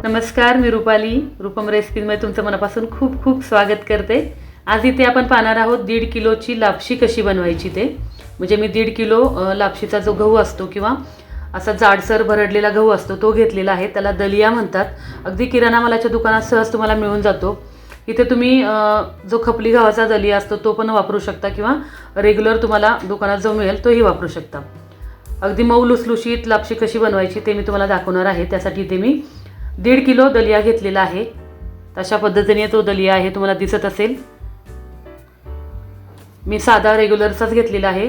नमस्कार, मी रुपाली. रूपम रेसिपीमध्ये तुमचं मनापासून खूप खूप स्वागत करते. आज इथे आपण पाहणार आहोत 1.5 किलोची लापशी कशी बनवायची ते. म्हणजे मी 1.5 किलो लापशीचा जो गहू असतो किंवा असा जाडसर भरडलेला गहू असतो तो घेतलेला आहे. त्याला दलिया म्हणतात. अगदी किराणा मालाच्या दुकानात सहज तुम्हाला मिळून जातो. इथे तुम्ही जो खपली गव्हाचा दलिया असतो तो पण वापरू शकता किंवा रेग्युलर तुम्हाला दुकानात जो मिळेल तोही वापरू शकता. अगदी मऊ लुसलुशीत लापशी कशी बनवायची ते मी तुम्हाला दाखवणार आहे. त्यासाठी इथे मी 1.5 किलो दलिया घेतलेला आहे. अशा पद्धतीने तो दलिया आहे, तुम्हाला दिसत असेल. मी साधा रेग्युलरचाच घेतलेला आहे.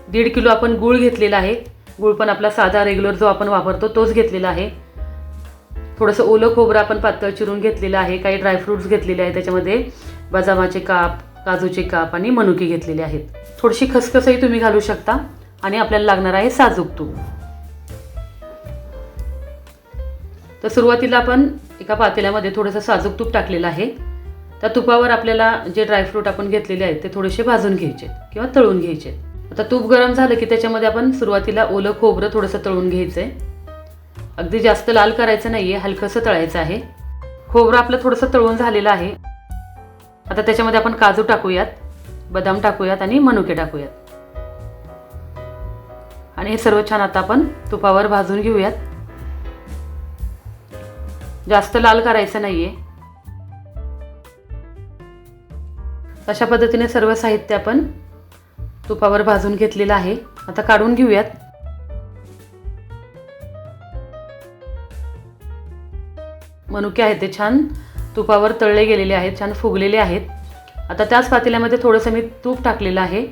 1.5 किलो आपण गूळ घेतलेला आहे. गूळ पण आपला साधा रेग्युलर जो आपण वापरतो तोच घेतलेला आहे. थोडंसं ओलं खोबरं आपण पातळ चिरून घेतलेलं आहे. काही ड्रायफ्रूट्स घेतलेले आहेत. त्याच्यामध्ये बदामाचे काप, काजूचे काप आणि मनुके घेतलेले आहेत. थोडीशी खसखसही तुम्ही घालू शकता. आणि आपल्याला लागणार आहे साजूक तूप. तर सुरुवातीला आपण एका पातेल्यामध्ये थोडंसं साजूक तूप टाकलेलं आहे. त्या तुपावर आपल्याला जे ड्रायफ्रूट आपण घेतलेले आहेत ते थोडेसे भाजून घ्यायचे किंवा तळून घ्यायचे. आता तूप गरम झालं की त्याच्यामध्ये आपण सुरुवातीला ओलं खोबरं थोडंसं तळून घ्यायचं आहे. अगदी जास्त लाल करायचं नाही आहे, हलकंसं तळायचं आहे. खोबरं आपलं थोडंसं तळून झालेलं आहे. आता त्याच्यामध्ये आपण काजू टाकूयात, बदाम टाकूयात आणि मनुके टाकूयात. आणि हे सर्व छान आता आपण तुपावर भाजून घेऊयात. जास्त लाल करायचं नाहीये. अशा पद्धतीने सर्व साहित्य आपण तुपावर भाजून घेतलेलं आहे. आता काढून घेऊयात. मनुके आहेत ते छान तुपावर तळले गेलेले आहेत, छान फुगलेले आहेत. आता त्याच पातेल्यामध्ये थोडंसं मी तूप टाकलेलं आहे.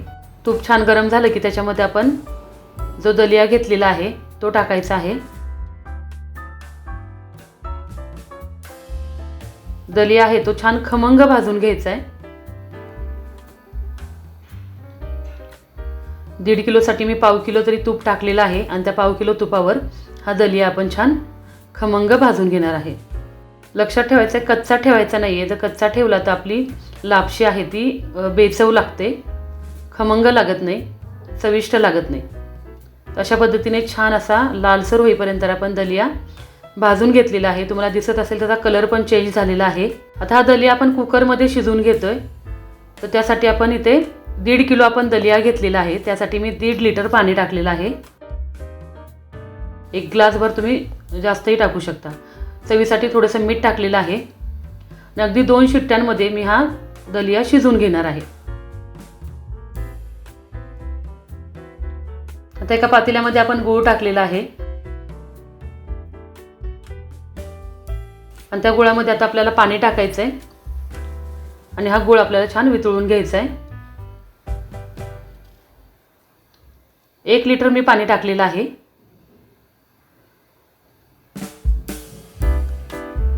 तूप छान गरम झालं की त्याच्यामध्ये आपण जो दलिया घेतलेला आहे तो टाकायचा आहे. दलिया आहे तो छान खमंग भाजून घ्यायचा आहे. 1.5 किलोसाठी मी 1/2 किलो तरी तूप टाकलेलं आहे. आणि त्या 1/2 किलो तुपावर हा दलिया आपण छान खमंग भाजून घेणार आहे. लक्षात ठेवायचं आहे, कच्चा ठेवायचा नाही आहे. जर कच्चा ठेवला तर आपली लापशी आहे ती बेचव लागते, खमंग लागत नाही, चविष्ट लागत नाही. अशा पद्धतीने छान असा लालसर होईपर्यंत आपण दलिया भाजून घेतलेला आहे. तुम्हाला दिसत असेल त्याचा कलर पण चेंज झालेला आहे. आता हा दलिया आपण कुकरमध्ये शिजवून घेतोय. तर त्यासाठी आपण इथे 1.5 किलो आपण दलिया घेतलेला आहे. त्यासाठी मी 1.5 लिटर पाणी टाकलेलं आहे. 1 ग्लासभर तुम्ही जास्तही टाकू शकता. चवीसाठी थोडंसं मीठ टाकलेलं आहे. आणि अगदी 2 शिट्ट्यांमध्ये मी हा दलिया शिजवून घेणार आहे. आता एका पातेल्यामध्ये आपण गूळ टाकलेला आहे. आणि त्या गुळामध्ये आता आपल्याला पाणी टाकायचं आहे. आणि हा गूळ आपल्याला छान वितळून घ्यायचा आहे. 1 लिटर मी पाणी टाकलेलं आहे.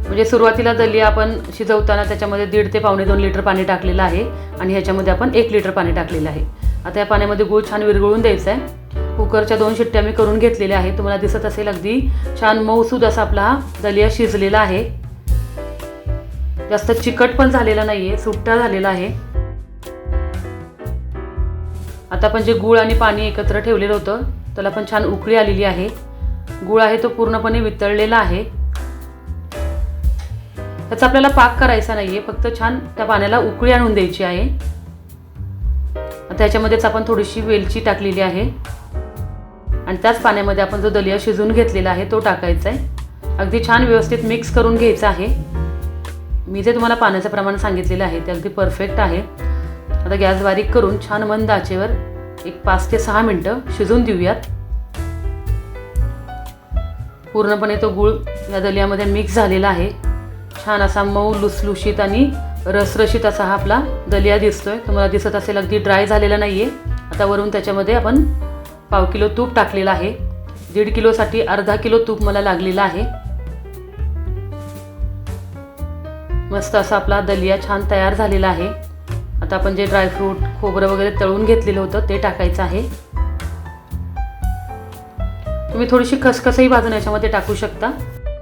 म्हणजे सुरुवातीला दलिया आपण शिजवताना त्याच्यामध्ये 1.5 ते 1.25 लिटर पाणी टाकलेलं आहे. आणि ह्याच्यामध्ये आपण 1 लिटर पाणी टाकलेलं आहे. आता या पाण्यामध्ये गूळ छान विरघळून द्यायचा आहे. कुकरच्या 2 शिट्ट्या मी करून घेतलेल्या आहे. तुम्हाला दिसत असेल अगदी छान मऊसूद असा आपला हा दलिया शिजलेला आहे. जास्त चिकट पण झालेला नाहीये, सुट्टा झालेला आहे. आता आपण जे गूळ आणि पाणी एकत्र ठेवलेलं होतं त्याला पण छान उकळी आलेली आहे. गूळ आहे तो पूर्णपणे वितळलेला आहे. त्याचा आपल्याला पाक करायचा नाहीये, फक्त छान त्या पाण्याला उकळी आणून द्यायची आहे. त्याच्यामध्येच आपण थोडीशी वेलची टाकलेली आहे. आणि त्याच पाण्यामध्ये आपण जो दलिया शिजवून घेतलेला आहे तो टाकायचा आहे. अगदी छान व्यवस्थित मिक्स करून घ्यायचं आहे. मी जे तुम्हाला पाण्याचं प्रमाण सांगितलेलं आहे ते अगदी परफेक्ट आहे. आता गॅस बारीक करून छान मंद आचेवर एक 5 ते 6 मिनटं शिजवून देऊयात. पूर्णपणे तो गूळ या दलियामध्ये मिक्स झालेला आहे. छान असा मऊ लुसलुशीत आणि रसरशीत असा हा आपला दलिया दिसतोय. तुम्हाला दिसत असेल अगदी ड्राय झालेला नाहीये. आता वरून त्याच्यामध्ये आपण 1/2 किलो तूप टाकलेलं आहे. 1.5 किलोसाठी अर्धा किलो तूप मला लागलेला आहे. मस्त असा आपला दलिया छान तयार झालेला आहे. आता आपण जे ड्रायफ्रूट, खोबरं वगैरे तळून घेतलेलं होतं ते टाकायचं आहे. तुम्ही थोडीशी खसखसही भाजून याच्यामध्ये टाकू शकता.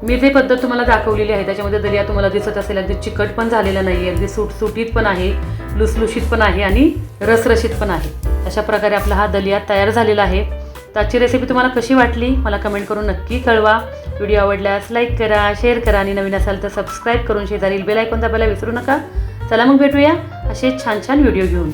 मी जे पद्धत तुम्हाला दाखवलेली आहे त्याच्यामध्ये दलिया तुम्हाला दिसत असेल अगदी चिकट पण झालेला नाही, अगदी सुटसुटीत पण आहे, लुसलुशीत पण आहे आणि रसरशीत पण आहे. अशा प्रकारे आपला हा दलिया तयार झालेला आहे. तर आजची रेसिपी तुम्हाला कशी वाटली मला कमेंट करून नक्की कळवा. व्हिडिओ आवडल्यास लाईक करा, शेअर करा आणि नवीन असाल तर सबस्क्राईब करून शेजारील बेल आयकॉन दाबायला विसरू नका. चला मग भेटूया असे छान छान व्हिडिओ घेऊन.